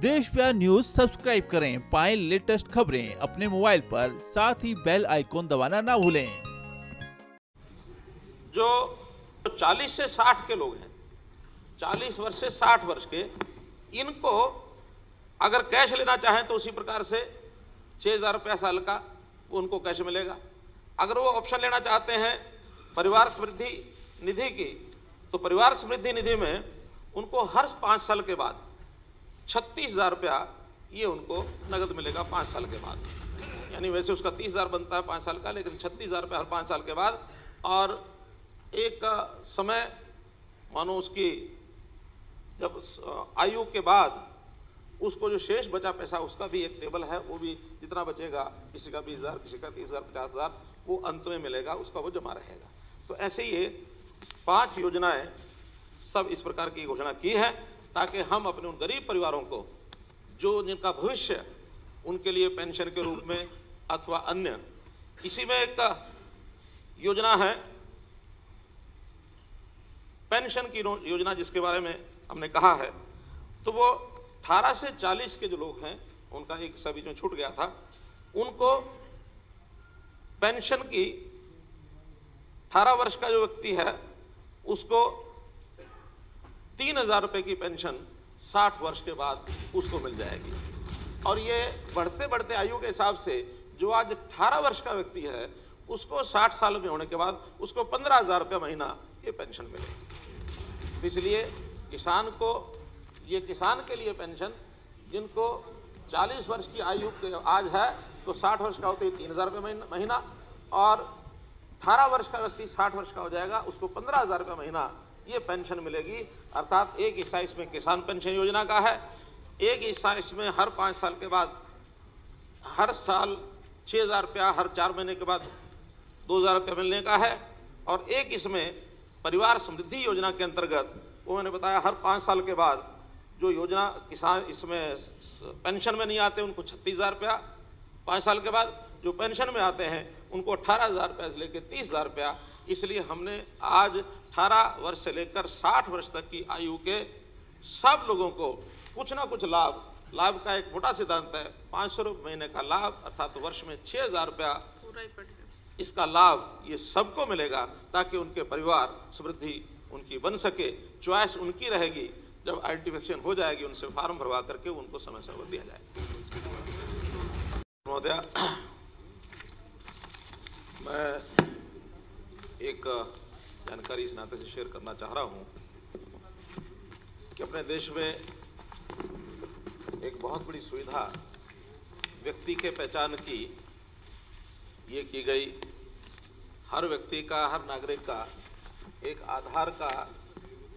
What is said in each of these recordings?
देश प्यार news subscribe करें, पाएं लेटेस्ट खबरें अपने मोबाइल पर, साथ ही बेल आइकॉन दबाना ना भूलें। जो 40 से 60 के लोग हैं, 40 वर्ष से 60 वर्ष के, इनको अगर कैश लेना चाहें तो उसी प्रकार से 6,000 रुपया साल का उनको कैश मिलेगा। अगर वो ऑप्शन लेना चाहते हैं परिवार समृद्धि निधि की, तो परिवार समृद्धि निधि में उनको हर 5 साल के बाद 36,000 रुपया ये उनको नगद मिलेगा 5 साल के बाद। यानी वैसे उसका 30,000 बनता है 5 साल का, लेकिन 36,000 रुपया हर 5 साल के बाद। और एक समय मानो उसकी जब आयु के बाद उसको जो शेष बचा पैसा, उसका भी एक टेबल है, वो भी जितना बचेगा, किसी का 20,000, किसी का 30,000, 50,000, वो अंत में मिलेगा, उसका वो जमा रहेगा। तो ऐसे ही ये 5 योजनाएं सब इस प्रकार की घोषणा की है, ताकि हम अपने उन गरीब परिवारों को, जो जिनका भविष्य उनके लिए पेंशन के रूप में अथवा अन्य, इसी में एक योजना है पेंशन की योजना, जिसके बारे में हमने कहा है। तो वो 18 से 40 के जो लोग हैं, उनका एक सभी में छूट गया था, उनको पेंशन की 18 वर्ष का जो व्यक्ति है उसको 3,000 रुपये की पेंशन 60 वर्ष के बाद उसको मिल जाएगी। और ये बढ़ते बढ़ते आयु के हिसाब से जो आज 18 वर्ष का व्यक्ति है उसको 60 साल में होने के बाद उसको 15,000 रुपये महीना ये पेंशन मिलेगी। इसलिए किसान को, ये किसान के लिए पेंशन, जिनको 40 वर्ष की आयु आज है तो 60 वर्ष का होते ही 3,000 रुपये महीना, और 18 वर्ष का व्यक्ति 60 वर्ष का हो जाएगा, उसको 15,000 रुपये महीना ये पेंशन मिलेगी। अर्थात एक हिस्सा इसमें किसान पेंशन योजना का है, एक हिस्सा इसमें हर 5 साल के बाद हर साल 6,000 रुपया, हर 4 महीने के बाद 2,000 रुपया मिलने का है, और एक इसमें परिवार समृद्धि योजना के अंतर्गत, वो मैंने बताया, हर 5 साल के बाद जो योजना किसान इसमें पेंशन में नहीं आते उनको 36,000 रुपया, 5 साल के बाद जो पेंशन में आते हैं उनको 18,000 रुपया से लेकर 30,000 रुपया। इसलिए हमने आज 18 वर्ष से लेकर 60 वर्ष तक की आयु के सब लोगों को कुछ ना कुछ लाभ का एक मोटा सिद्धांत है, 500 रुपये महीने का लाभ, अर्थात वर्ष में 6,000 रुपया इसका लाभ ये सबको मिलेगा, ताकि उनके परिवार समृद्धि उनकी बन सके। चॉइस उनकी रहेगी, जब आइडेंटिफिकेशन हो जाएगी उनसे फार्म भरवा करके उनको समय समय दिया जाएगा। महोदय, मैं एक जानकारी इस नाते से शेयर करना चाह रहा हूँ कि अपने देश में एक बहुत बड़ी सुविधा व्यक्ति के पहचान की ये की गई। हर व्यक्ति का, हर नागरिक का एक आधार का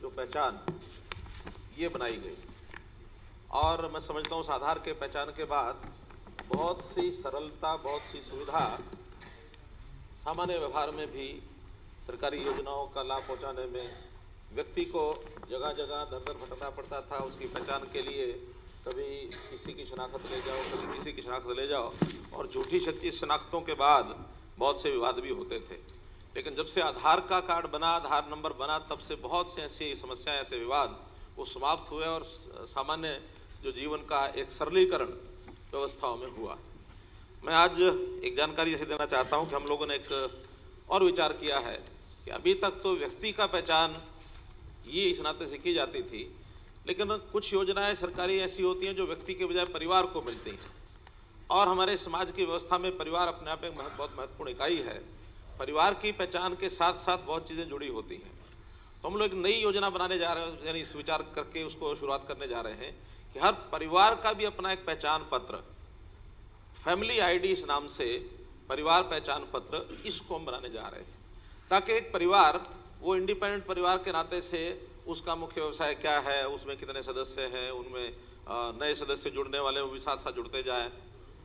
जो पहचान ये बनाई गई, और मैं समझता हूँ उस आधार के पहचान के बाद बहुत सी सरलता, बहुत सी सुविधा सामान्य व्यवहार में भी, सरकारी योजनाओं का लाभ पहुंचाने में व्यक्ति को जगह जगह दर दर भटकना पड़ता था उसकी पहचान के लिए। कभी किसी की शनाख्त ले जाओ, कभी किसी की शनाख्त ले जाओ, और झूठी सच्ची शनाख्तों के बाद बहुत से विवाद भी होते थे। लेकिन जब से आधार का कार्ड बना, आधार नंबर बना, तब से बहुत से ऐसी समस्याएं, ऐसे विवाद वो समाप्त हुए, और सामान्य जो जीवन का एक सरलीकरण व्यवस्थाओं में हुआ। मैं आज एक जानकारी ऐसे देना चाहता हूँ कि हम लोगों ने एक और विचार किया है कि अभी तक तो व्यक्ति का पहचान ये इस नाते से की जाती थी, लेकिन कुछ योजनाएं सरकारी ऐसी होती हैं जो व्यक्ति के बजाय परिवार को मिलती हैं, और हमारे समाज की व्यवस्था में परिवार अपने आप में बहुत महत्वपूर्ण इकाई है। परिवार की पहचान के साथ साथ बहुत चीज़ें जुड़ी होती हैं। तो हम लोग एक नई योजना बनाने जा रहे हैं, यानी इस विचार करके उसको शुरुआत करने जा रहे हैं कि हर परिवार का भी अपना एक पहचान पत्र, फैमिली आईडी इस नाम से परिवार पहचान पत्र, इसको हम बनाने जा रहे हैं, ताकि एक परिवार वो इंडिपेंडेंट परिवार के नाते से उसका मुख्य व्यवसाय क्या है, उसमें कितने सदस्य हैं, उनमें नए सदस्य जुड़ने वाले वो भी साथ साथ जुड़ते जाएं,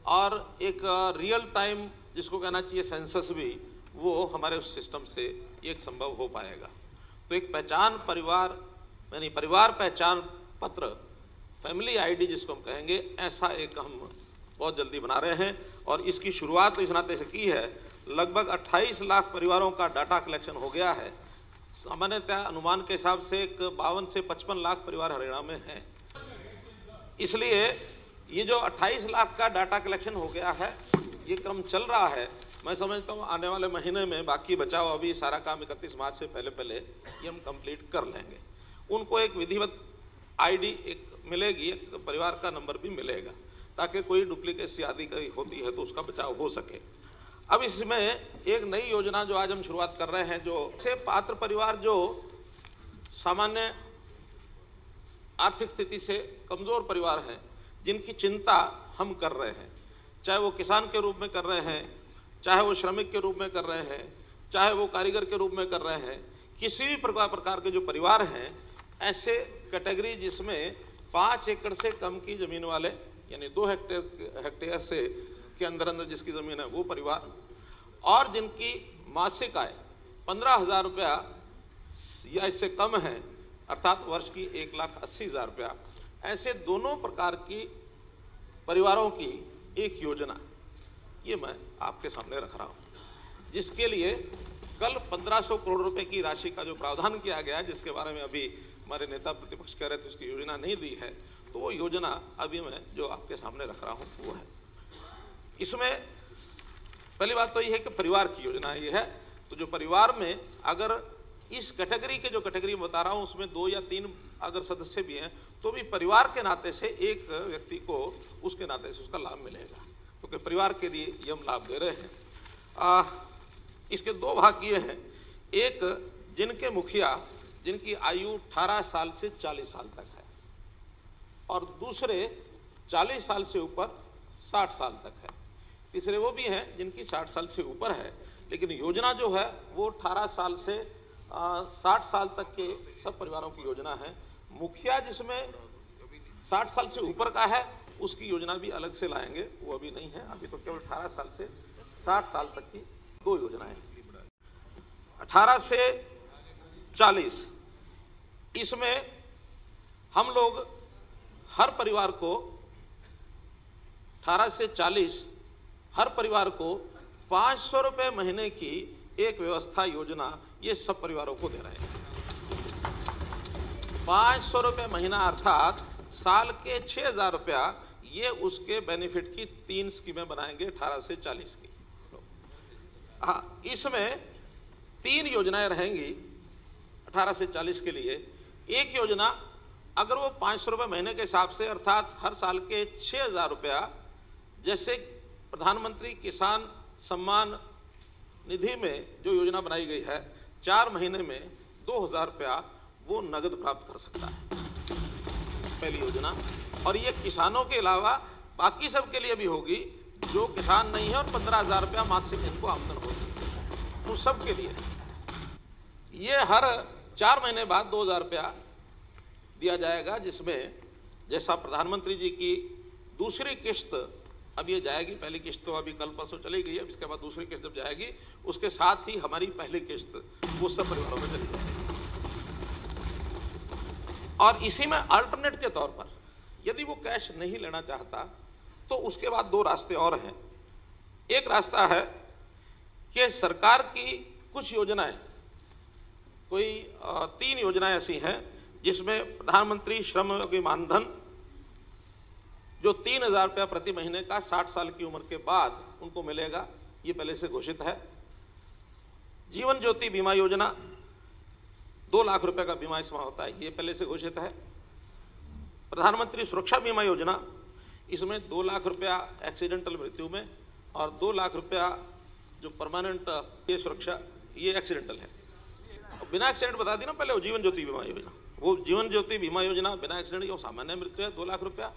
और एक रियल टाइम जिसको कहना चाहिए सेंसस भी, वो हमारे उस सिस्टम से एक संभव हो पाएगा। तो एक पहचान परिवार, यानी परिवार पहचान पत्र, फैमिली आईडी जिसको हम कहेंगे, ऐसा एक हम बहुत जल्दी बना रहे हैं, और इसकी शुरुआत तो इस नाते से की है। लगभग 28 लाख परिवारों का डाटा कलेक्शन हो गया है। सामान्यतः अनुमान के हिसाब से 52 से 55 लाख परिवार हरियाणा में हैं। इसलिए ये जो 28 लाख का डाटा कलेक्शन हो गया है, ये क्रम चल रहा है। मैं समझता हूँ आने वाले महीने में बाकी बचाव अभी सारा काम 31 मार्च से पहले ये हम कंप्लीट कर लेंगे। उनको एक विधिवत आईडी एक मिलेगी, एक परिवार का नंबर भी मिलेगा, ताकि कोई डुप्लीकेसी आदि कहीं होती है तो उसका बचाव हो सके। अब इसमें एक नई योजना जो आज हम शुरुआत कर रहे हैं, जो से पात्र परिवार जो सामान्य आर्थिक स्थिति से कमजोर परिवार हैं, जिनकी चिंता हम कर रहे हैं, चाहे वो किसान के रूप में कर रहे हैं, चाहे वो श्रमिक के रूप में कर रहे हैं, चाहे वो कारीगर के रूप में कर रहे हैं, किसी भी प्रकार के जो परिवार हैं, ऐसे कैटेगरी जिसमें 5 एकड़ से कम की जमीन वाले, यानी 2 हेक्टेयर से के अंदर जिसकी जमीन है वो परिवार, और जिनकी मासिक आय 15,000 रुपया या इससे कम है, अर्थात वर्ष की 1,80,000 रुपया, ऐसे दोनों प्रकार की परिवारों की एक योजना ये मैं आपके सामने रख रहा हूँ, जिसके लिए कल 1500 करोड़ रुपए की राशि का जो प्रावधान किया गया है, जिसके बारे में अभी हमारे नेता प्रतिपक्ष कह रहे थे उसकी योजना नहीं दी है, तो वो योजना अभी मैं जो आपके सामने रख रहा हूँ वो है। इसमें पहली बात तो ये है कि परिवार की योजना ये है, तो जो परिवार में अगर इस कैटेगरी के जो कैटेगरी बता रहा हूँ उसमें 2 या 3 अगर सदस्य भी हैं, तो भी परिवार के नाते से एक व्यक्ति को उसके नाते से उसका लाभ मिलेगा, क्योंकि परिवार के लिए ये हम लाभ दे रहे हैं। इसके 2 भाग ये हैं, एक जिनके मुखिया जिनकी आयु 18 साल से 40 साल तक है, और दूसरे 40 साल से ऊपर 60 साल तक है। तीसरे वो भी हैं जिनकी 60 साल से ऊपर है, लेकिन योजना जो है वो 18 साल से 60 साल तक के सब परिवारों की योजना है। मुखिया जिसमें 60 साल से ऊपर का है उसकी योजना भी अलग से लाएंगे, वो अभी नहीं है, अभी तो केवल 18 साल से 60 साल तक की 2 योजनाएं हैं। 18 से 40 इसमें हम लोग हर परिवार को 18 से 40 हर परिवार को 500 रुपए महीने की एक व्यवस्था योजना ये सब परिवारों को दे रहे हैं। 500 रुपए महीना अर्थात साल के 6,000 रुपया, ये उसके बेनिफिट की 3 स्कीमें बनाएंगे 18 से 40 की। हाँ, इसमें 3 योजनाएं रहेंगी 18 से 40 के लिए। एक योजना अगर वो 500 रुपये महीने के हिसाब से अर्थात हर साल के 6,000 रुपया, जैसे प्रधानमंत्री किसान सम्मान निधि में जो योजना बनाई गई है, 4 महीने में 2,000 रुपया वो नगद प्राप्त कर सकता है, पहली योजना। और ये किसानों के अलावा बाकी सब के लिए भी होगी, जो किसान नहीं है और 15,000 रुपया मासिक इनको आमदन होगी, तो सब के लिए है। ये हर 4 महीने बाद 2,000 रुपया दिया जाएगा, जिसमें जैसा प्रधानमंत्री जी की दूसरी किस्त अब ये जाएगी, पहली किस्त तो अभी कल परसों चली गई है, इसके बाद दूसरी किस्त जब जाएगी उसके साथ ही हमारी पहली किस्त वो सब परिवारों में चली जाएगी। और इसी में अल्टरनेट के तौर पर यदि वो कैश नहीं लेना चाहता तो उसके बाद 2 रास्ते और हैं। एक रास्ता है कि सरकार की कुछ योजनाएं, कोई 3 योजनाएं ऐसी हैं जिसमें प्रधानमंत्री श्रम योगी मानधन जो 3,000 रुपया प्रति महीने का 60 साल की उम्र के बाद उनको मिलेगा, ये पहले से घोषित है। जीवन ज्योति बीमा योजना 2 लाख रुपए का बीमा इसमें होता है, ये पहले से घोषित है। प्रधानमंत्री सुरक्षा बीमा योजना, इसमें 2 लाख रुपया एक्सीडेंटल मृत्यु में और 2 लाख रुपया जो परमानेंट ये सुरक्षा, ये एक्सीडेंटल है। बिना एक्सीडेंट बता दी ना पहले, वो जीवन ज्योति बीमा योजना, वो जीवन ज्योति बीमा योजना बिना एक्सीडेंट, ये सामान्य मृत्यु है 2 लाख रुपया,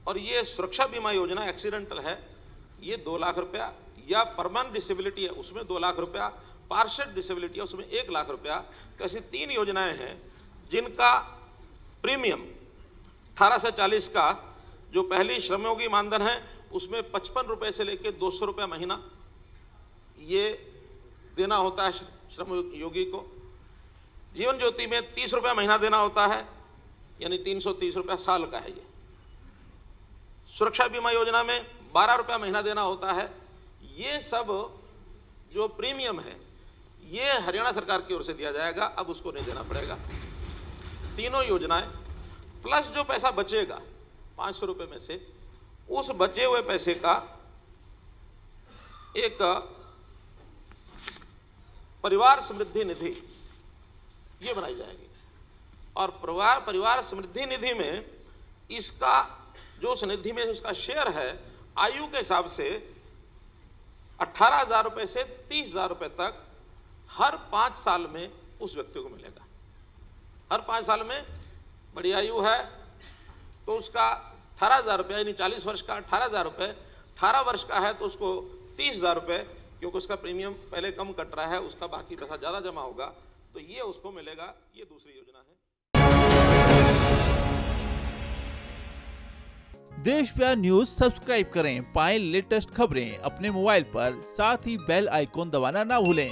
और ये सुरक्षा बीमा योजना एक्सीडेंटल है, ये 2 लाख रुपया, या परमानेंट डिसेबिलिटी है उसमें 2 लाख रुपया, पार्शियल डिसेबिलिटी है उसमें 1 लाख रुपया। तो ऐसी 3 योजनाएं हैं जिनका प्रीमियम 18 से 40 का जो पहली श्रमयोगी मानधन है उसमें 55 रुपये से लेकर 200 रुपया महीना ये देना होता है श्रम योगी को। जीवन ज्योति में 30 रुपया महीना देना होता है, यानी 330 रुपया साल का है ये। सुरक्षा बीमा योजना में 12 रुपया महीना देना होता है। ये सब जो प्रीमियम है ये हरियाणा सरकार की ओर से दिया जाएगा, अब उसको नहीं देना पड़ेगा। तीनों योजनाएं प्लस जो पैसा बचेगा 500 रुपये में से उस बचे हुए पैसे का एक परिवार समृद्धि निधि ये बनाई जाएगी। और परिवार समृद्धि निधि में इसका जो उस निधि में इसका शेयर है आयु के हिसाब से 18,000 रुपये से 30,000 रुपये तक हर 5 साल में उस व्यक्ति को मिलेगा। हर 5 साल में बड़ी आयु है तो उसका 18,000 रुपये, यानी 40 वर्ष का 18,000 रुपये, 18 वर्ष का है तो उसको 30,000 रुपये, क्योंकि उसका प्रीमियम पहले कम कट रहा है, उसका बाकी पैसा ज़्यादा जमा होगा, तो ये उसको मिलेगा। ये दूसरी योजना है। देश प्यार न्यूज सब्सक्राइब करें, पाएं लेटेस्ट खबरें अपने मोबाइल पर, साथ ही बेल आइकॉन दबाना ना भूलें।